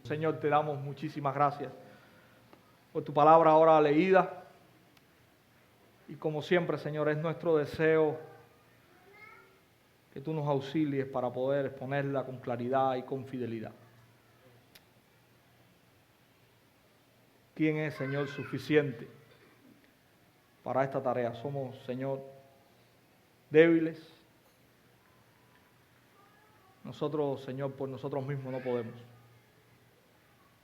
Señor, te damos muchísimas gracias por tu palabra ahora leída. Y como siempre, Señor, es nuestro deseo que tú nos auxilies para poder exponerla con claridad y con fidelidad. ¿Quién es, Señor, suficiente para esta tarea? Somos, Señor, débiles. Nosotros, Señor, por nosotros mismos no podemos.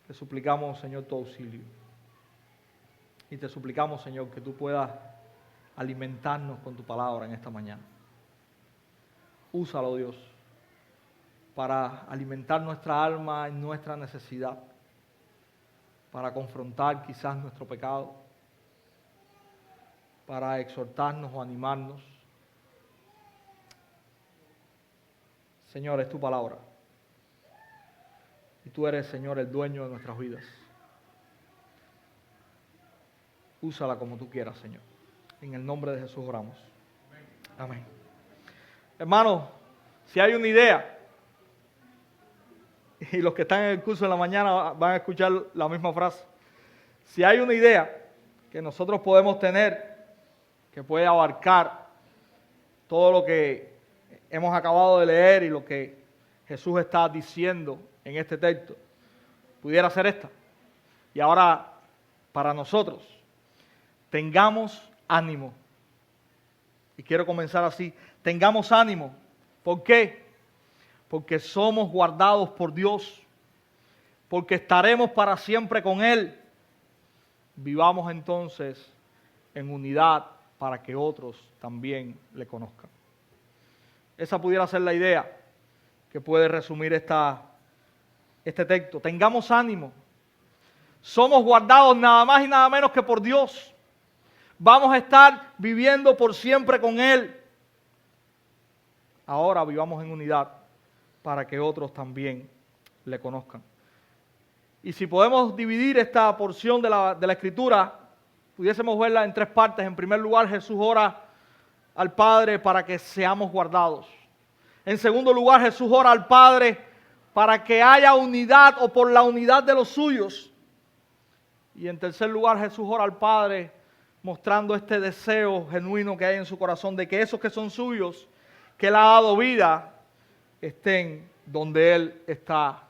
Te suplicamos, Señor, tu auxilio. Y te suplicamos, Señor, que tú puedas alimentarnos con tu palabra en esta mañana. Úsalo, Dios, para alimentar nuestra alma en nuestra necesidad, para confrontar quizás nuestro pecado, para exhortarnos o animarnos. Señor, es tu palabra. Y tú eres, Señor, el dueño de nuestras vidas. Úsala como tú quieras, Señor. En el nombre de Jesús oramos. Amén. Hermanos, si hay una idea, y los que están en el curso de la mañana van a escuchar la misma frase. Si hay una idea que nosotros podemos tener, que puede abarcar todo lo que hemos acabado de leer y lo que Jesús está diciendo en este texto, pudiera ser esta. Y ahora, para nosotros, tengamos ánimo. Y quiero comenzar así. Tengamos ánimo. ¿Por qué? Porque somos guardados por Dios. Porque estaremos para siempre con Él. Vivamos entonces en unidad para que otros también le conozcan. Esa pudiera ser la idea que puede resumir este texto. Tengamos ánimo. Somos guardados nada más y nada menos que por Dios. Vamos a estar viviendo por siempre con Él. Ahora vivamos en unidad para que otros también le conozcan. Y si podemos dividir esta porción de la Escritura, pudiésemos verla en tres partes. En primer lugar, Jesús ora al Padre para que seamos guardados. En segundo lugar, Jesús ora al Padre para que haya unidad o por la unidad de los suyos. Y en tercer lugar, Jesús ora al Padre mostrando este deseo genuino que hay en su corazón de que esos que son suyos, que Él ha dado vida, estén donde Él está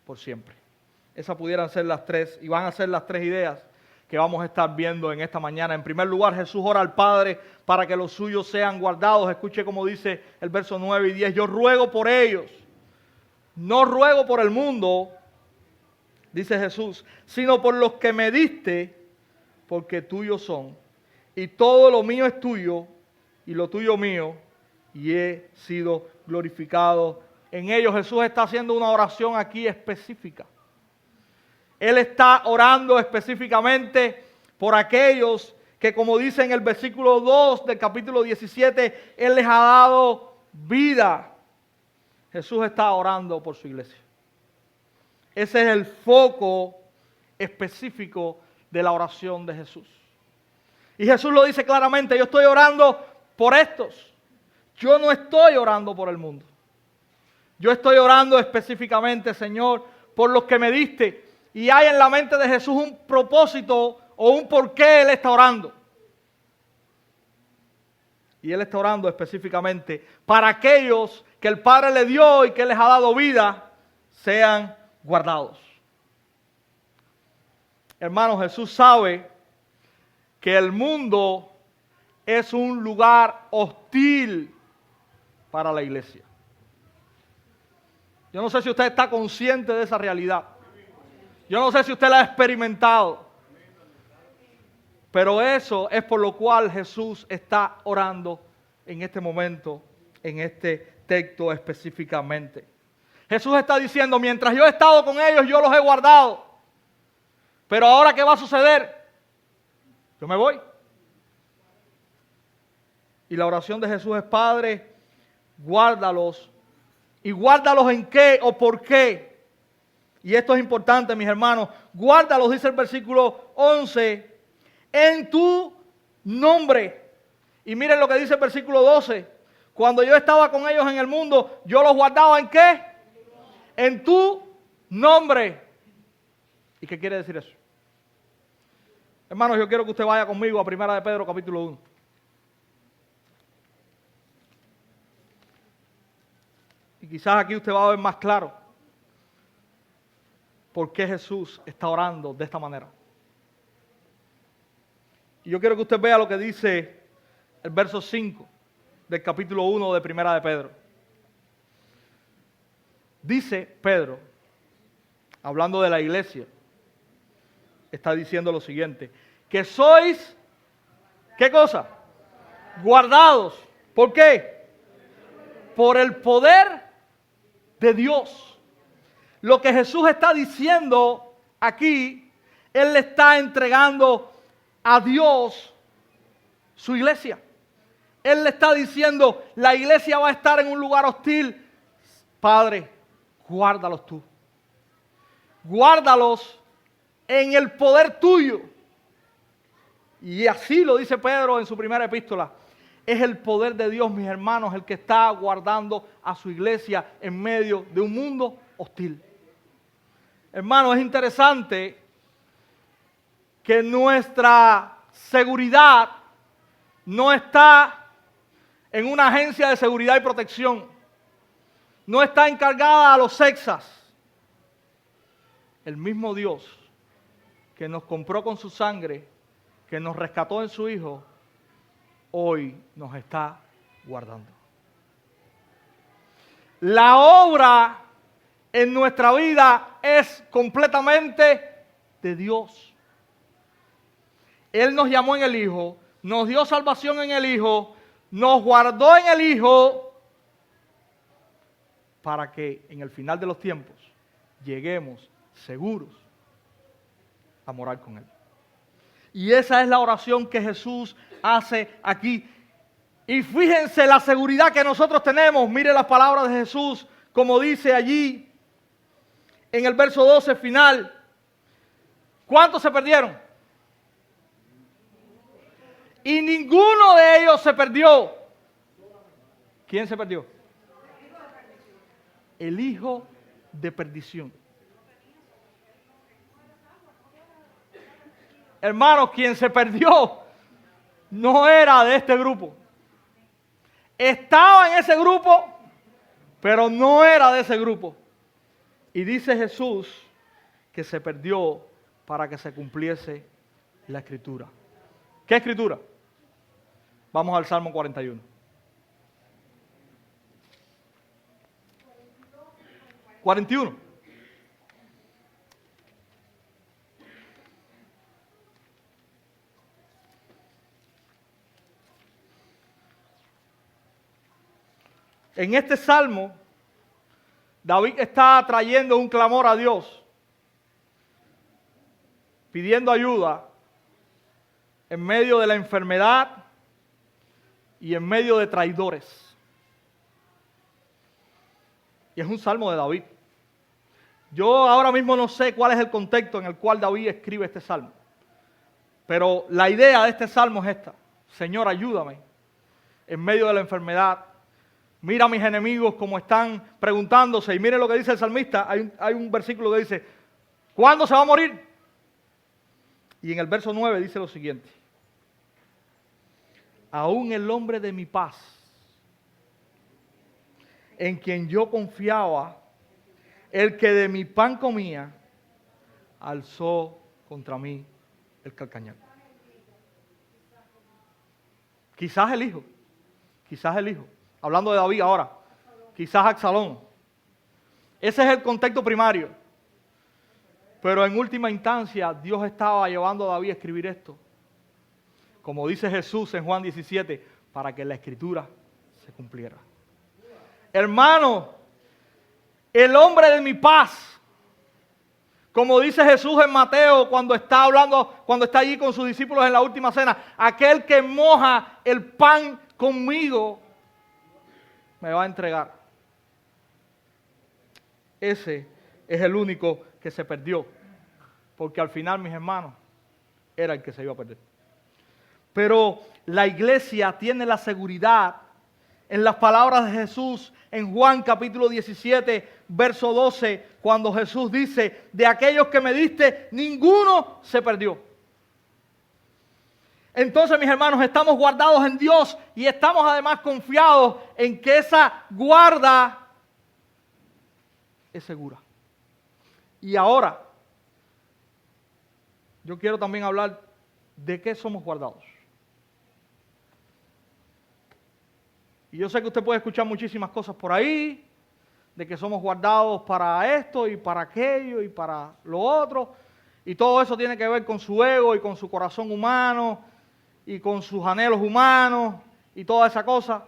por siempre. Esas pudieran ser las tres, y van a ser las tres ideas que vamos a estar viendo en esta mañana. En primer lugar, Jesús ora al Padre para que los suyos sean guardados. Escuche cómo dice el verso 9 y 10. Yo ruego por ellos, no ruego por el mundo, dice Jesús, sino por los que me diste, porque tuyos son. Y todo lo mío es tuyo, y lo tuyo mío, y he sido glorificado en ellos. Jesús está haciendo una oración aquí específica. Él está orando específicamente por aquellos que, como dice en el versículo 2 del capítulo 17, Él les ha dado vida. Jesús está orando por su iglesia. Ese es el foco específico de la oración de Jesús. Y Jesús lo dice claramente, yo estoy orando por estos. Yo no estoy orando por el mundo. Yo estoy orando específicamente, Señor, por los que me diste. Y hay en la mente de Jesús un propósito o un por qué Él está orando. Y Él está orando específicamente para aquellos que el Padre le dio y que les ha dado vida, sean guardados. Hermanos, Jesús sabe que el mundo es un lugar hostil para la iglesia. Yo no sé si usted está consciente de esa realidad. Yo no sé si usted la ha experimentado. Pero eso es por lo cual Jesús está orando en este momento, en este texto específicamente. Jesús está diciendo, mientras yo he estado con ellos, yo los he guardado. Pero ahora, ¿qué va a suceder? Yo me voy. Y la oración de Jesús es, Padre, guárdalos. ¿Y guárdalos en qué o por qué? Y esto es importante, mis hermanos. Guárdalos, dice el versículo 11, en tu nombre. Y miren lo que dice el versículo 12. Cuando yo estaba con ellos en el mundo, yo los guardaba ¿en qué? En tu nombre. ¿Y qué quiere decir eso? Hermanos, yo quiero que usted vaya conmigo a 1 de Pedro, capítulo 1. Y quizás aquí usted va a ver más claro por qué Jesús está orando de esta manera. Y yo quiero que usted vea lo que dice el verso 5 del capítulo 1 de 1 de Pedro. Dice Pedro, hablando de la iglesia, está diciendo lo siguiente, que sois, ¿qué cosa? Guardados. ¿Por qué? Por el poder de Dios. Lo que Jesús está diciendo aquí, Él le está entregando a Dios su iglesia. Él le está diciendo, la iglesia va a estar en un lugar hostil. Padre, guárdalos tú. Guárdalos en el poder tuyo. Y así lo dice Pedro en su primera epístola. Es el poder de Dios, mis hermanos, el que está guardando a su iglesia en medio de un mundo hostil. Hermanos, es interesante que nuestra seguridad no está en una agencia de seguridad y protección. No está encargada a los sexas. El mismo Dios que nos compró con su sangre, que nos rescató en su Hijo, hoy nos está guardando. La obra en nuestra vida es completamente de Dios. Él nos llamó en el Hijo, nos dio salvación en el Hijo, nos guardó en el Hijo, para que en el final de los tiempos lleguemos seguros a morar con Él. Y esa es la oración que Jesús hace aquí. Y fíjense la seguridad que nosotros tenemos. Mire las palabras de Jesús, como dice allí en el verso 12 final. ¿Cuántos se perdieron? Y ninguno de ellos se perdió. ¿Quién se perdió? El hijo de perdición. Hermanos, quien se perdió no era de este grupo. Estaba en ese grupo, pero no era de ese grupo. Y dice Jesús que se perdió para que se cumpliese la Escritura. ¿Qué Escritura? Vamos al Salmo 41. ¿41? En este salmo, David está trayendo un clamor a Dios, pidiendo ayuda en medio de la enfermedad y en medio de traidores. Y es un salmo de David. Yo ahora mismo no sé cuál es el contexto en el cual David escribe este salmo, pero la idea de este salmo es esta: Señor, ayúdame en medio de la enfermedad. Mira a mis enemigos como están preguntándose. Y miren lo que dice el salmista. Hay un versículo que dice, ¿cuándo se va a morir? Y en el verso 9 dice lo siguiente: aún el hombre de mi paz, en quien yo confiaba, el que de mi pan comía, alzó contra mí el calcañar. Quizás el hijo. Hablando de David ahora, quizás Absalón. Ese es el contexto primario. Pero en última instancia, Dios estaba llevando a David a escribir esto. Como dice Jesús en Juan 17, para que la Escritura se cumpliera. Hermano, el hombre de mi paz, como dice Jesús en Mateo cuando está hablando, cuando está allí con sus discípulos en la última cena, aquel que moja el pan conmigo, me va a entregar. Ese es el único que se perdió, porque al final, mis hermanos, era el que se iba a perder. Pero la iglesia tiene la seguridad en las palabras de Jesús en Juan capítulo 17, verso 12, cuando Jesús dice, de aquellos que me diste, ninguno se perdió. Entonces, mis hermanos, estamos guardados en Dios y estamos además confiados en que esa guarda es segura. Y ahora, yo quiero también hablar de qué somos guardados. Y yo sé que usted puede escuchar muchísimas cosas por ahí, de que somos guardados para esto y para aquello y para lo otro. Y todo eso tiene que ver con su ego y con su corazón humano y con sus anhelos humanos y toda esa cosa.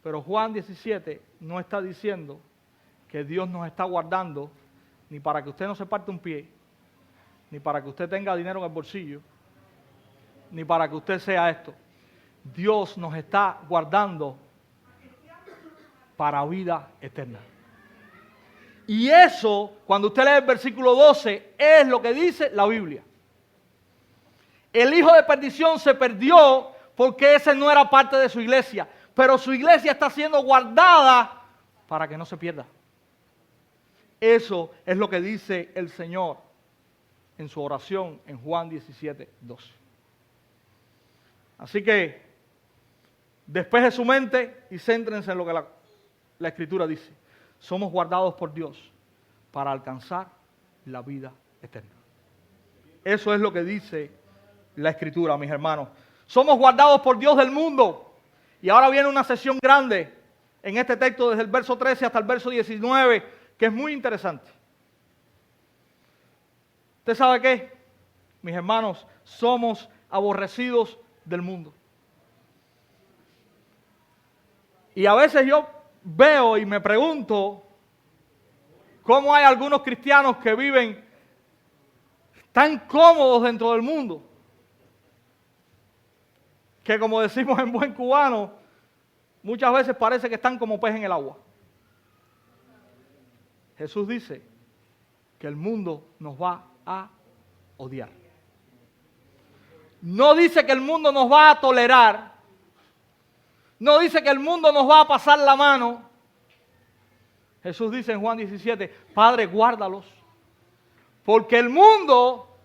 Pero Juan 17 no está diciendo que Dios nos está guardando ni para que usted no se parte un pie, ni para que usted tenga dinero en el bolsillo, ni para que usted sea esto. Dios nos está guardando para vida eterna. Y eso, cuando usted lee el versículo 12, es lo que dice la Biblia. El hijo de perdición se perdió porque ese no era parte de su iglesia, pero su iglesia está siendo guardada para que no se pierda. Eso es lo que dice el Señor en su oración en Juan 17, 12. Así que despeje su mente y céntrense en lo que la Escritura dice. Somos guardados por Dios para alcanzar la vida eterna. Eso es lo que dice la Escritura, mis hermanos. Somos guardados por Dios del mundo. Y ahora viene una sesión grande en este texto desde el verso 13 hasta el verso 19, que es muy interesante. ¿Usted sabe qué? Mis hermanos, somos aborrecidos del mundo. Y a veces yo veo y me pregunto cómo hay algunos cristianos que viven tan cómodos dentro del mundo que, como decimos en buen cubano, muchas veces parece que están como pez en el agua. Jesús dice que el mundo nos va a odiar. No dice que el mundo nos va a tolerar. No dice que el mundo nos va a pasar la mano. Jesús dice en Juan 17, Padre, guárdalos, porque el mundo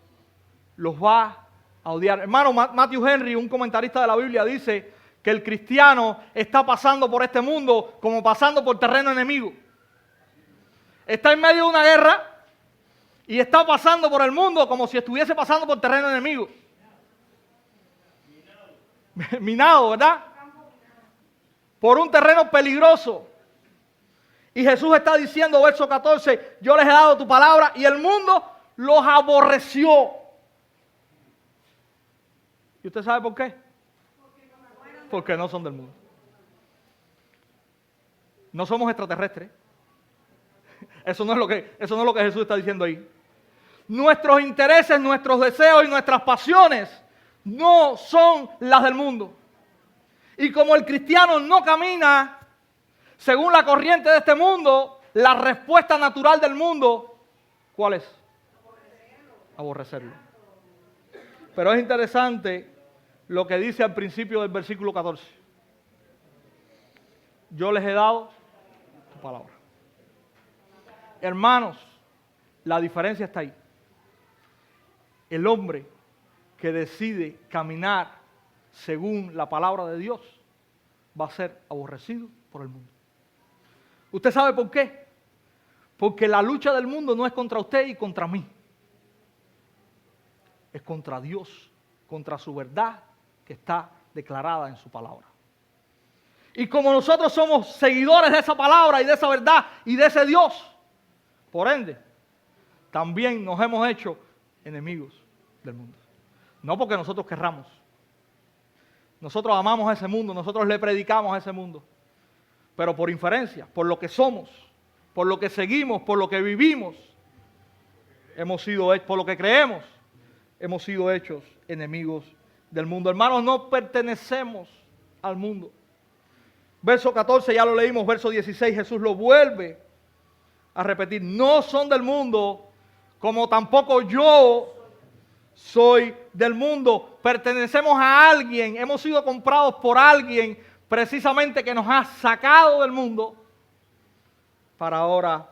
los va a odiar. Hermano, Matthew Henry, un comentarista de la Biblia, dice que el cristiano está pasando por este mundo como pasando por terreno enemigo. Está en medio de una guerra y está pasando por el mundo como si estuviese pasando por terreno enemigo. Minado, ¿verdad? Por un terreno peligroso. Y Jesús está diciendo, verso 14, yo les he dado tu palabra y el mundo los aborreció. ¿Y usted sabe por qué? Porque no son del mundo. No somos extraterrestres. Eso no es lo que Jesús está diciendo ahí. Nuestros intereses, nuestros deseos y nuestras pasiones no son las del mundo. Y como el cristiano no camina según la corriente de este mundo, la respuesta natural del mundo, ¿cuál es? Aborrecerlo. Pero es interesante lo que dice al principio del versículo 14. Yo les he dado tu palabra. Hermanos, la diferencia está ahí. El hombre que decide caminar según la palabra de Dios va a ser aborrecido por el mundo. ¿Usted sabe por qué? Porque la lucha del mundo no es contra usted y contra mí. Es contra Dios, contra su verdad que está declarada en su palabra. Y como nosotros somos seguidores de esa palabra y de esa verdad y de ese Dios, por ende, también nos hemos hecho enemigos del mundo. No porque nosotros querramos. Nosotros amamos a ese mundo, nosotros le predicamos a ese mundo. Pero por inferencia, por lo que somos, por lo que seguimos, por lo que vivimos, por lo que creemos, hemos sido hechos enemigos del mundo. Hermanos, no pertenecemos al mundo. Verso 14, ya lo leímos, verso 16, Jesús lo vuelve a repetir. No son del mundo, como tampoco yo soy del mundo. Pertenecemos a alguien, hemos sido comprados por alguien precisamente que nos ha sacado del mundo para ahora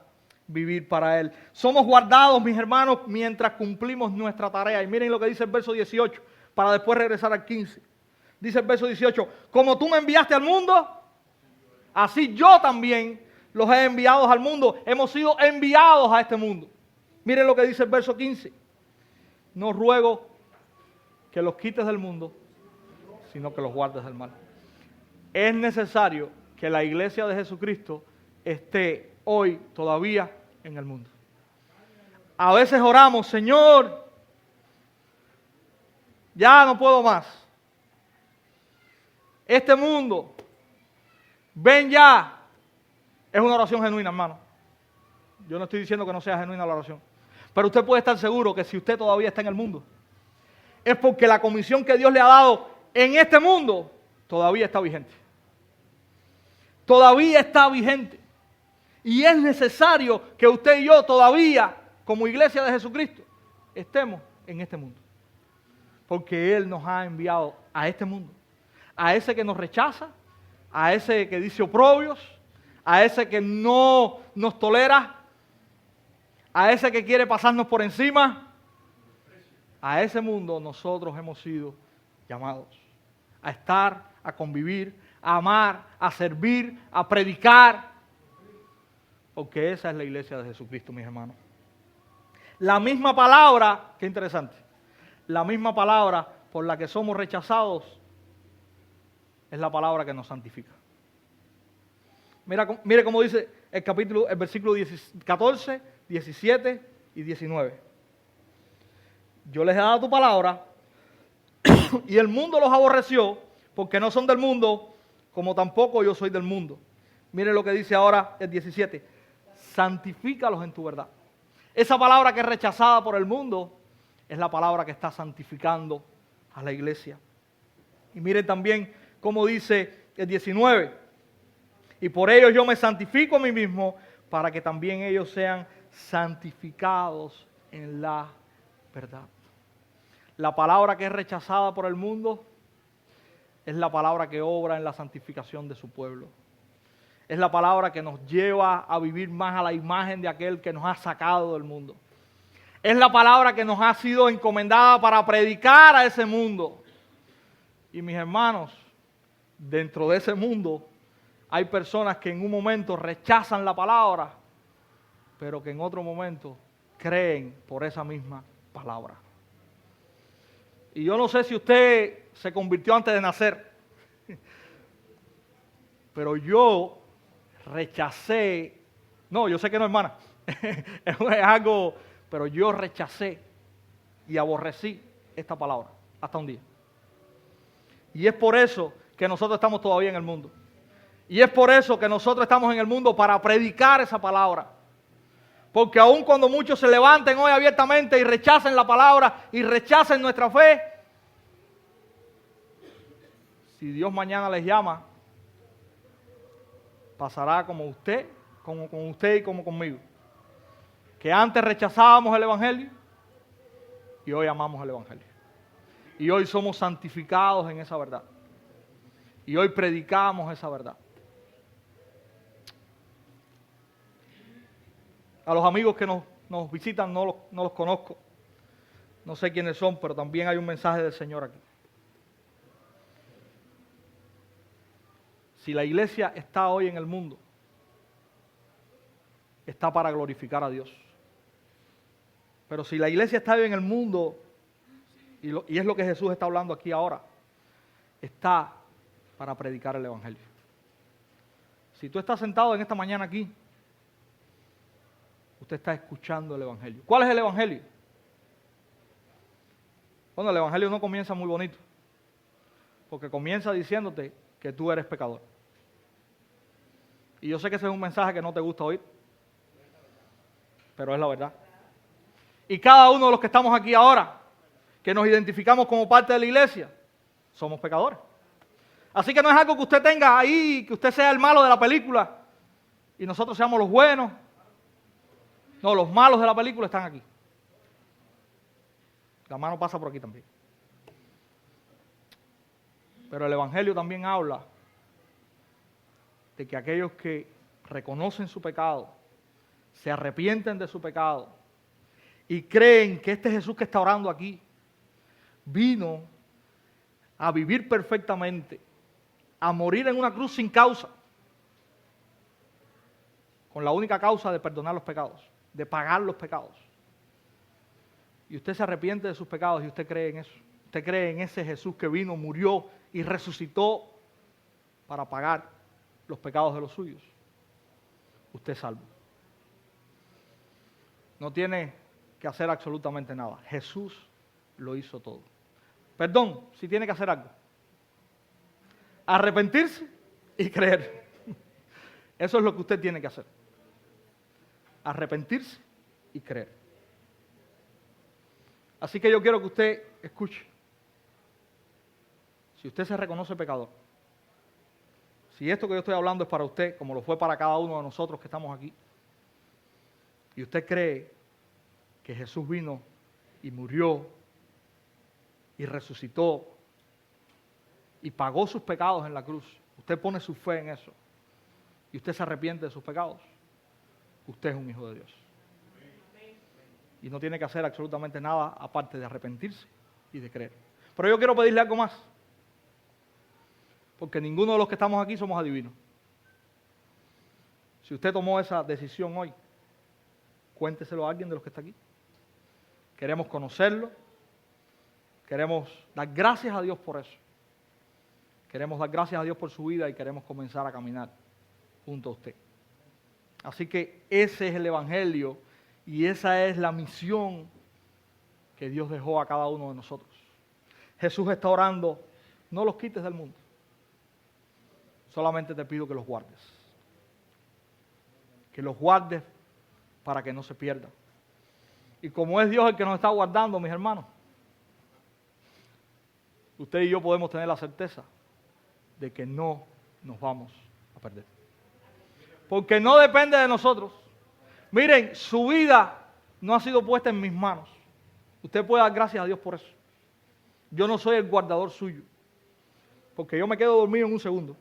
vivir para Él. Somos guardados, mis hermanos, mientras cumplimos nuestra tarea. Y miren lo que dice el verso 18, para después regresar al 15. Dice el verso 18, como tú me enviaste al mundo, así yo también los he enviado al mundo. Hemos sido enviados a este mundo. Miren lo que dice el verso 15. No ruego que los quites del mundo, sino que los guardes del mal. Es necesario que la iglesia de Jesucristo esté hoy todavía en el mundo. A veces oramos, Señor, ya no puedo más. Este mundo, ven ya. Es una oración genuina, hermano. Yo no estoy diciendo que no sea genuina la oración. Pero usted puede estar seguro que si usted todavía está en el mundo, es porque la comisión que Dios le ha dado en este mundo todavía está vigente. Todavía está vigente. Y es necesario que usted y yo todavía, como iglesia de Jesucristo, estemos en este mundo. Porque Él nos ha enviado a este mundo. A ese que nos rechaza, a ese que dice oprobios, a ese que no nos tolera, a ese que quiere pasarnos por encima. A ese mundo nosotros hemos sido llamados a estar, a convivir, a amar, a servir, a predicar, porque esa es la iglesia de Jesucristo, mis hermanos. La misma palabra, qué interesante, la misma palabra por la que somos rechazados es la palabra que nos santifica. Mire cómo dice el versículo 14, 17 y 19. Yo les he dado tu palabra y el mundo los aborreció porque no son del mundo, como tampoco yo soy del mundo. Mire lo que dice ahora el 17. Santifícalos en tu verdad. Esa palabra que es rechazada por el mundo es la palabra que está santificando a la iglesia. Y miren también cómo dice el 19. Y por ellos yo me santifico a mí mismo para que también ellos sean santificados en la verdad. La palabra que es rechazada por el mundo es la palabra que obra en la santificación de su pueblo. Es la palabra que nos lleva a vivir más a la imagen de aquel que nos ha sacado del mundo. Es la palabra que nos ha sido encomendada para predicar a ese mundo. Y mis hermanos, dentro de ese mundo hay personas que en un momento rechazan la palabra, pero que en otro momento creen por esa misma palabra. Y yo no sé si usted se convirtió antes de nacer, pero yo rechacé, no, yo sé que no, hermana, es algo, pero yo rechacé y aborrecí esta palabra hasta un día. Y es por eso que nosotros estamos todavía en el mundo. Y es por eso que nosotros estamos en el mundo para predicar esa palabra. Porque aun cuando muchos se levanten hoy abiertamente y rechacen la palabra y rechacen nuestra fe, si Dios mañana les llama, pasará como usted, como con usted y como conmigo. Que antes rechazábamos el Evangelio y hoy amamos el Evangelio. Y hoy somos santificados en esa verdad. Y hoy predicamos esa verdad. A los amigos que nos visitan no los conozco. No sé quiénes son, pero también hay un mensaje del Señor aquí. Si la iglesia está hoy en el mundo, está para glorificar a Dios. Pero si la iglesia está hoy en el mundo, y es lo que Jesús está hablando aquí ahora, está para predicar el Evangelio. Si tú estás sentado en esta mañana aquí, usted está escuchando el Evangelio. ¿Cuál es el Evangelio? Bueno, el Evangelio no comienza muy bonito, porque comienza diciéndote que tú eres pecador. Y yo sé que ese es un mensaje que no te gusta oír, pero es la verdad. Y cada uno de los que estamos aquí ahora, que nos identificamos como parte de la iglesia, somos pecadores. Así que no es algo que usted tenga ahí, que usted sea el malo de la película y nosotros seamos los buenos. No, los malos de la película están aquí. La mano pasa por aquí también. Pero el Evangelio también habla de que aquellos que reconocen su pecado, se arrepienten de su pecado y creen que este Jesús que está orando aquí vino a vivir perfectamente, a morir en una cruz sin causa, con la única causa de perdonar los pecados, de pagar los pecados. Y usted se arrepiente de sus pecados y usted cree en eso. Usted cree en ese Jesús que vino, murió y resucitó para pagar los pecados de los suyos. Usted es salvo. No tiene que hacer absolutamente nada. Jesús lo hizo todo. Perdón, si tiene que hacer algo. Arrepentirse y creer. Eso es lo que usted tiene que hacer. Arrepentirse y creer. Así que yo quiero que usted escuche. Si usted se reconoce pecador, si esto que yo estoy hablando es para usted, como lo fue para cada uno de nosotros que estamos aquí, y usted cree que Jesús vino y murió y resucitó y pagó sus pecados en la cruz, usted pone su fe en eso y usted se arrepiente de sus pecados, usted es un hijo de Dios. Y no tiene que hacer absolutamente nada aparte de arrepentirse y de creer. Pero yo quiero pedirle algo más, porque ninguno de los que estamos aquí somos adivinos. Si usted tomó esa decisión hoy, cuénteselo a alguien de los que está aquí. Queremos conocerlo, queremos dar gracias a Dios por eso. Queremos dar gracias a Dios por su vida y queremos comenzar a caminar junto a usted. Así que ese es el Evangelio y esa es la misión que Dios dejó a cada uno de nosotros. Jesús está orando, no los quites del mundo. Solamente te pido que los guardes. Que los guardes para que no se pierdan. Y como es Dios el que nos está guardando, mis hermanos, usted y yo podemos tener la certeza de que no nos vamos a perder. Porque no depende de nosotros. Miren, su vida no ha sido puesta en mis manos. Usted puede dar gracias a Dios por eso. Yo no soy el guardador suyo, porque yo me quedo dormido en un segundo.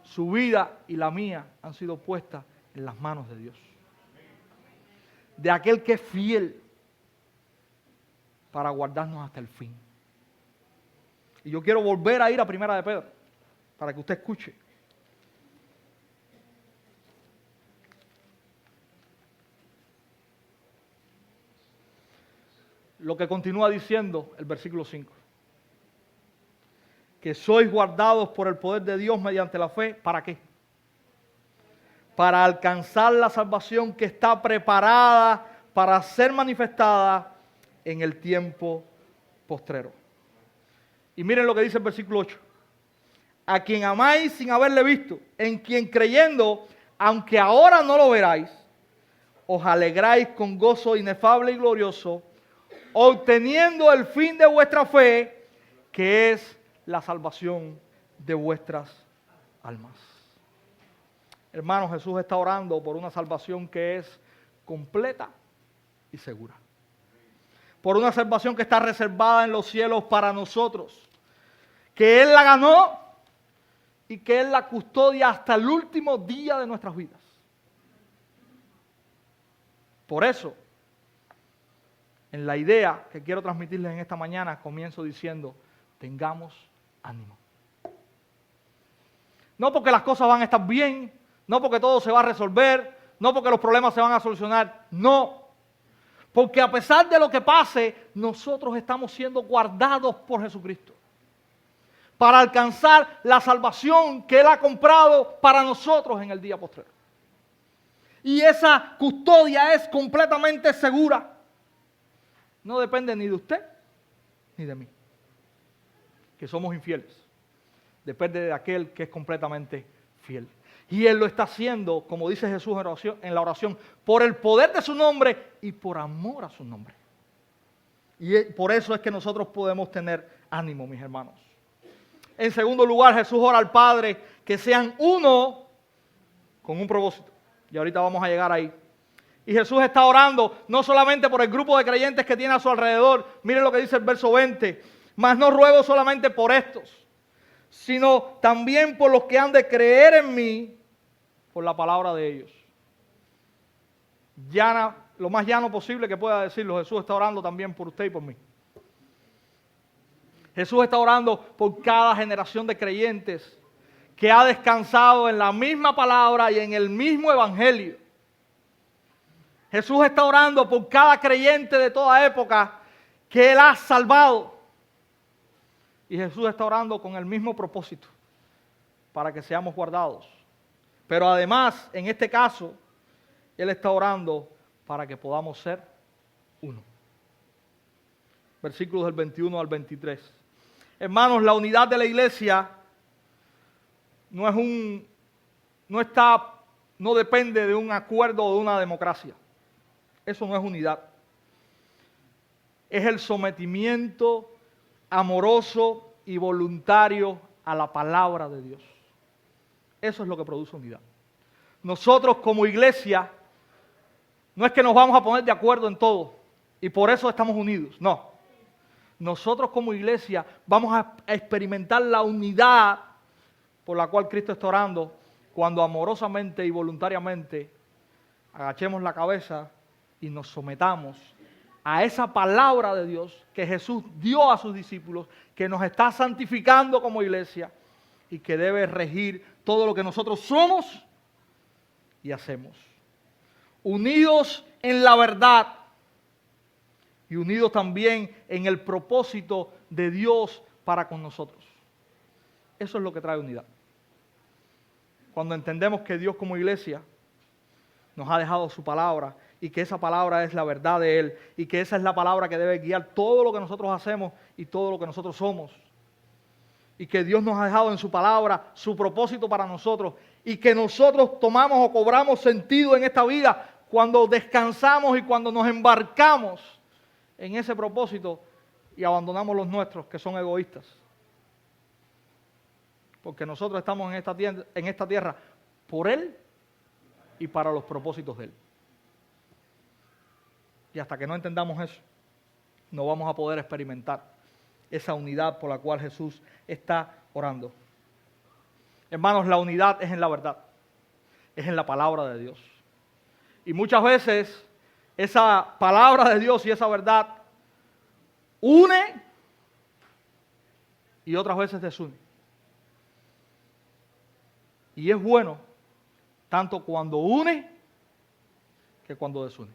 Su vida y la mía han sido puestas en las manos de Dios. De aquel que es fiel para guardarnos hasta el fin. Y yo quiero volver a ir a Primera de Pedro, para que usted escuche. Lo que continúa diciendo el versículo 5. Que sois guardados por el poder de Dios mediante la fe. ¿Para qué? Para alcanzar la salvación que está preparada para ser manifestada en el tiempo postrero. Y miren lo que dice el versículo 8. A quien amáis sin haberle visto, en quien creyendo, aunque ahora no lo veráis, os alegráis con gozo inefable y glorioso, obteniendo el fin de vuestra fe, que es la salvación de vuestras almas. Hermanos, Jesús está orando por una salvación que es completa y segura. Por una salvación que está reservada en los cielos para nosotros. Que Él la ganó y que Él la custodia hasta el último día de nuestras vidas. Por eso, en la idea que quiero transmitirles en esta mañana, comienzo diciendo, tengamos ánimo. No porque las cosas van a estar bien, no porque todo se va a resolver, no porque los problemas se van a solucionar, no. Porque a pesar de lo que pase, nosotros estamos siendo guardados por Jesucristo. Para alcanzar la salvación que Él ha comprado para nosotros en el día postrero. Y esa custodia es completamente segura. No depende ni de usted ni de mí, que somos infieles. Depende de aquel que es completamente fiel. Y Él lo está haciendo, como dice Jesús en la oración, por el poder de su nombre y por amor a su nombre. Y por eso es que nosotros podemos tener ánimo, mis hermanos. En segundo lugar, Jesús ora al Padre que sean uno con un propósito. Y ahorita vamos a llegar ahí. Y Jesús está orando no solamente por el grupo de creyentes que tiene a su alrededor. Miren lo que dice el verso 20. Mas no ruego solamente por estos, sino también por los que han de creer en mí por la palabra de ellos. Lo más llano posible que pueda decirlo, Jesús está orando también por usted y por mí. Jesús está orando por cada generación de creyentes que ha descansado en la misma palabra y en el mismo evangelio. Jesús está orando por cada creyente de toda época que Él ha salvado. Y Jesús está orando con el mismo propósito, para que seamos guardados. Pero además, en este caso, Él está orando para que podamos ser uno. Versículos del 21 al 23. Hermanos, la unidad de la iglesia no depende de un acuerdo o de una democracia. Eso no es unidad. Es el sometimiento amoroso y voluntario a la palabra de Dios. Eso es lo que produce unidad. Nosotros como iglesia no es que nos vamos a poner de acuerdo en todo y por eso estamos unidos, no. Nosotros como iglesia vamos a experimentar la unidad por la cual Cristo está orando cuando amorosamente y voluntariamente agachemos la cabeza y nos sometamos a esa palabra de Dios que Jesús dio a sus discípulos, que nos está santificando como iglesia y que debe regir todo lo que nosotros somos y hacemos. Unidos en la verdad y unidos también en el propósito de Dios para con nosotros. Eso es lo que trae unidad. Cuando entendemos que Dios como iglesia nos ha dejado su palabra y que esa palabra es la verdad de Él y que esa es la palabra que debe guiar todo lo que nosotros hacemos y todo lo que nosotros somos. Y que Dios nos ha dejado en su palabra su propósito para nosotros y que nosotros tomamos o cobramos sentido en esta vida cuando descansamos y cuando nos embarcamos en ese propósito y abandonamos los nuestros que son egoístas. Porque nosotros estamos en esta tierra por Él y para los propósitos de Él. Y hasta que no entendamos eso, no vamos a poder experimentar esa unidad por la cual Jesús está orando. Hermanos, la unidad es en la verdad, es en la palabra de Dios. Y muchas veces esa palabra de Dios y esa verdad une y otras veces desune. Y es bueno tanto cuando une que cuando desune.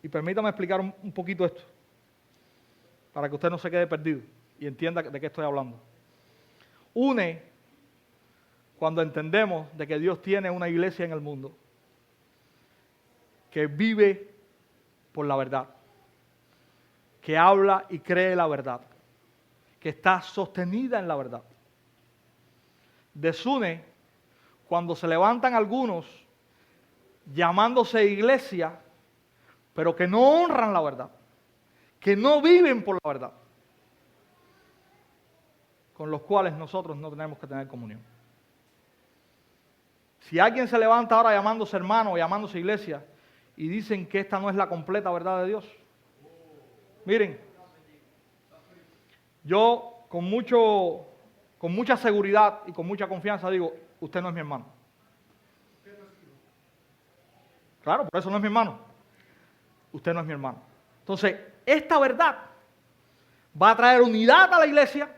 Y permítame explicar un poquito esto, para que usted no se quede perdido y entienda de qué estoy hablando. Une cuando entendemos de que Dios tiene una iglesia en el mundo que vive por la verdad, que habla y cree la verdad, que está sostenida en la verdad. Desune cuando se levantan algunos llamándose iglesia, pero que no honran la verdad, que no viven por la verdad, con los cuales nosotros no tenemos que tener comunión. Si alguien se levanta ahora llamándose hermano o llamándose iglesia y dicen que esta no es la completa verdad de Dios, miren, yo con mucha seguridad y con mucha confianza digo, usted no es mi hermano. Claro, por eso no es mi hermano. Usted no es mi hermano. Entonces, esta verdad va a traer unidad a la iglesia,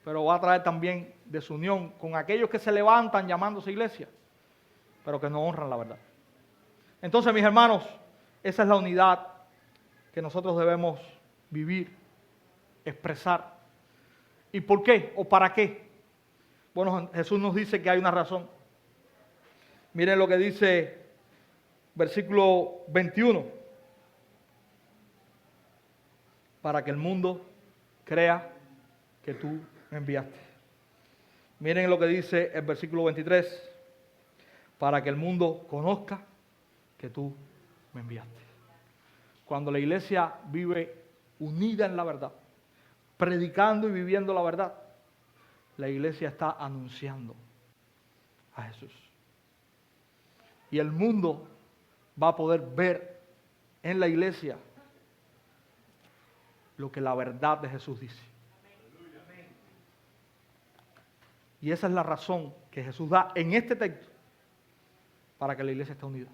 pero va a traer también desunión con aquellos que se levantan llamándose iglesia, pero que no honran la verdad. Entonces, mis hermanos, esa es la unidad que nosotros debemos vivir, expresar. ¿Y por qué? ¿O para qué? Bueno, Jesús nos dice que hay una razón. Miren lo que dice versículo 21. Para que el mundo crea que tú me enviaste. Miren lo que dice el versículo 23. Para que el mundo conozca que tú me enviaste. Cuando la iglesia vive unida en la verdad, predicando y viviendo la verdad, la iglesia está anunciando a Jesús. Y el mundo va a poder ver en la iglesia lo que la verdad de Jesús dice. Y esa es la razón que Jesús da en este texto para que la iglesia esté unida.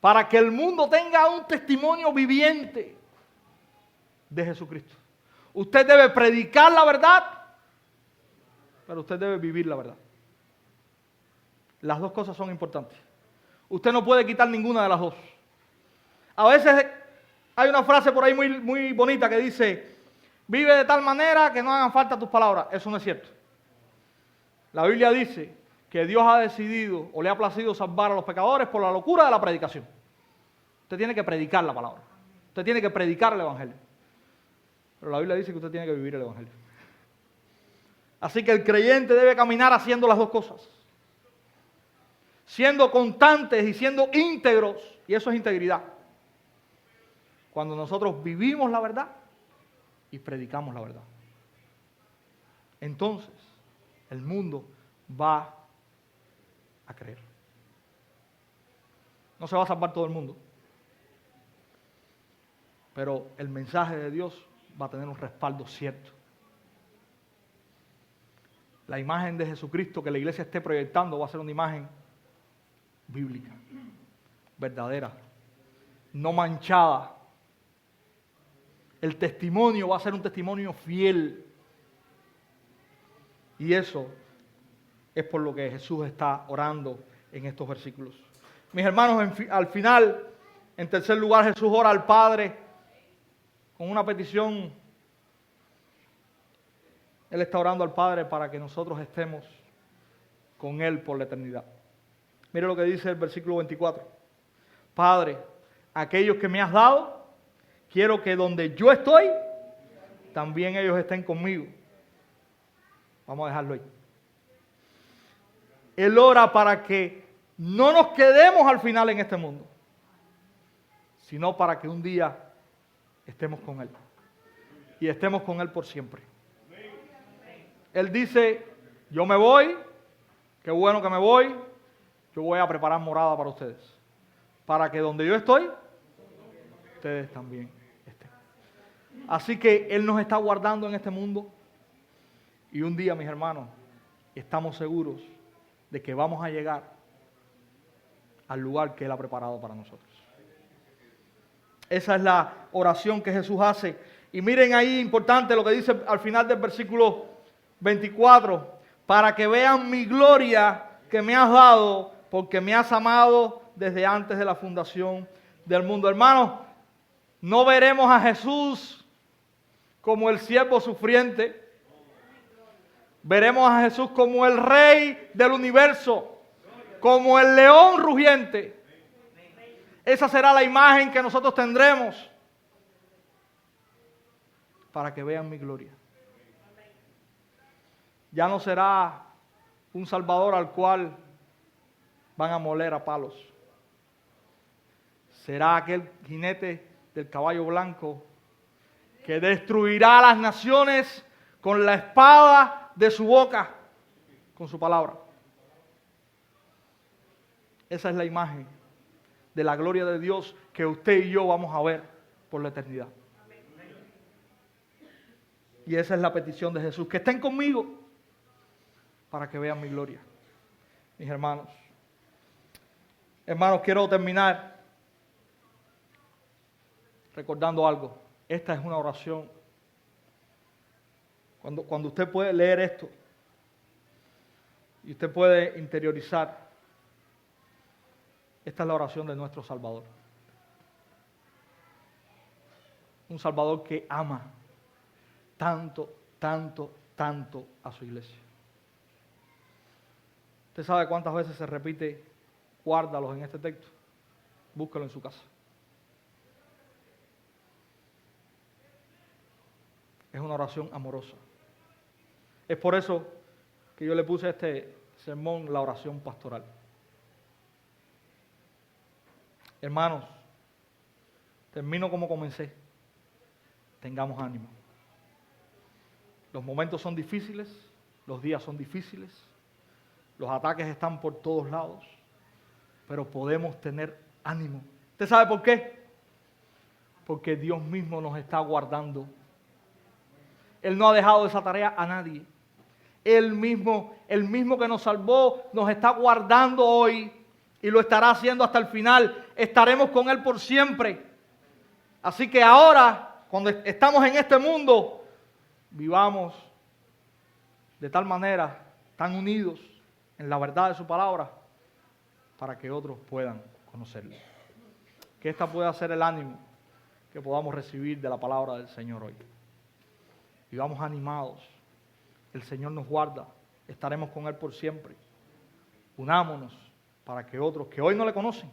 Para que el mundo tenga un testimonio viviente de Jesucristo. Usted debe predicar la verdad, pero usted debe vivir la verdad. Las dos cosas son importantes. Usted no puede quitar ninguna de las dos. A veces hay una frase por ahí muy bonita que dice, vive de tal manera que no hagan falta tus palabras. Eso no es cierto. La Biblia dice que Dios ha decidido o le ha placido salvar a los pecadores por la locura de la predicación. Usted tiene que predicar la palabra. Usted tiene que predicar el Evangelio. Pero la Biblia dice que usted tiene que vivir el Evangelio. Así que el creyente debe caminar haciendo las dos cosas. Siendo constantes y siendo íntegros. Y eso es integridad. Cuando nosotros vivimos la verdad y predicamos la verdad. Entonces, el mundo va a creer. No se va a salvar todo el mundo. Pero el mensaje de Dios va a tener un respaldo cierto. La imagen de Jesucristo que la iglesia esté proyectando va a ser una imagen bíblica, verdadera, no manchada. El testimonio va a ser un testimonio fiel. Y eso es por lo que Jesús está orando en estos versículos. Mis hermanos, al final, en tercer lugar, Jesús ora al Padre con una petición. Él está orando al Padre para que nosotros estemos con Él por la eternidad. Mire lo que dice el versículo 24. Padre, aquellos que me has dado, quiero que donde yo estoy, también ellos estén conmigo. Vamos a dejarlo ahí. Él ora para que no nos quedemos al final en este mundo, sino para que un día estemos con Él. Y estemos con Él por siempre. Él dice, yo me voy, qué bueno que me voy, yo voy a preparar morada para ustedes. Para que donde yo estoy, ustedes también estén. Así que Él nos está guardando en este mundo. Y un día, mis hermanos, estamos seguros de que vamos a llegar al lugar que Él ha preparado para nosotros. Esa es la oración que Jesús hace. Y miren ahí, importante lo que dice al final del versículo 24. Para que vean mi gloria que me has dado, porque me has amado desde antes de la fundación del mundo. Hermanos, no veremos a Jesús como el siervo sufriente. Veremos a Jesús como el Rey del universo, como el león rugiente. Esa será la imagen que nosotros tendremos para que vean mi gloria. Ya no será un Salvador al cual van a moler a palos. Será aquel jinete del caballo blanco que destruirá a las naciones con la espada de su boca, con su palabra. Esa es la imagen de la gloria de Dios que usted y yo vamos a ver por la eternidad. Y esa es la petición de Jesús, que estén conmigo para que vean mi gloria. Mis hermanos, quiero terminar recordando algo. Esta es una oración. Cuando usted puede leer esto y usted puede interiorizar, esta es la oración de nuestro Salvador. Un Salvador que ama tanto, tanto, tanto a su iglesia. ¿Usted sabe cuántas veces se repite guárdalos en este texto? Búsquelo en su casa. Es una oración amorosa. Es por eso que yo le puse a este sermón la oración pastoral. Hermanos, termino como comencé. Tengamos ánimo. Los momentos son difíciles, los días son difíciles, los ataques están por todos lados, pero podemos tener ánimo. ¿Usted sabe por qué? Porque Dios mismo nos está guardando. Él no ha dejado esa tarea a nadie. el mismo que nos salvó, nos está guardando hoy y lo estará haciendo hasta el final. Estaremos con Él por siempre. Así que ahora, cuando estamos en este mundo, vivamos de tal manera, tan unidos en la verdad de su palabra, para que otros puedan conocerlo. Que esta pueda ser el ánimo que podamos recibir de la palabra del Señor hoy. Vivamos animados. El Señor nos guarda. Estaremos con Él por siempre. Unámonos para que otros que hoy no le conocen,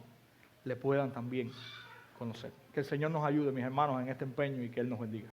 le puedan también conocer. Que el Señor nos ayude, mis hermanos, en este empeño y que Él nos bendiga.